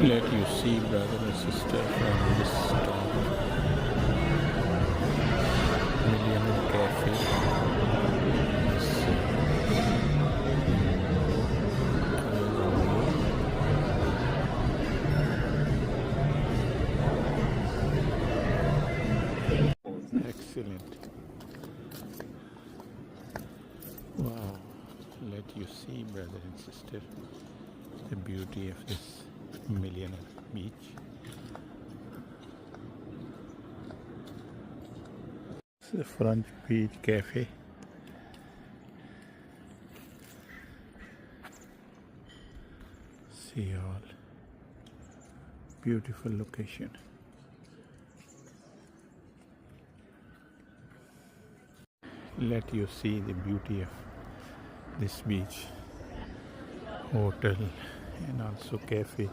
Let you see brother and sister from this town. Millionaire Cafe. Excellent. Wow. Let you see brother and sister the beauty of this Millionaire beach. It's the front beach cafe. See all beautiful location. Let you see the beauty of this beach, hotel and also cafe.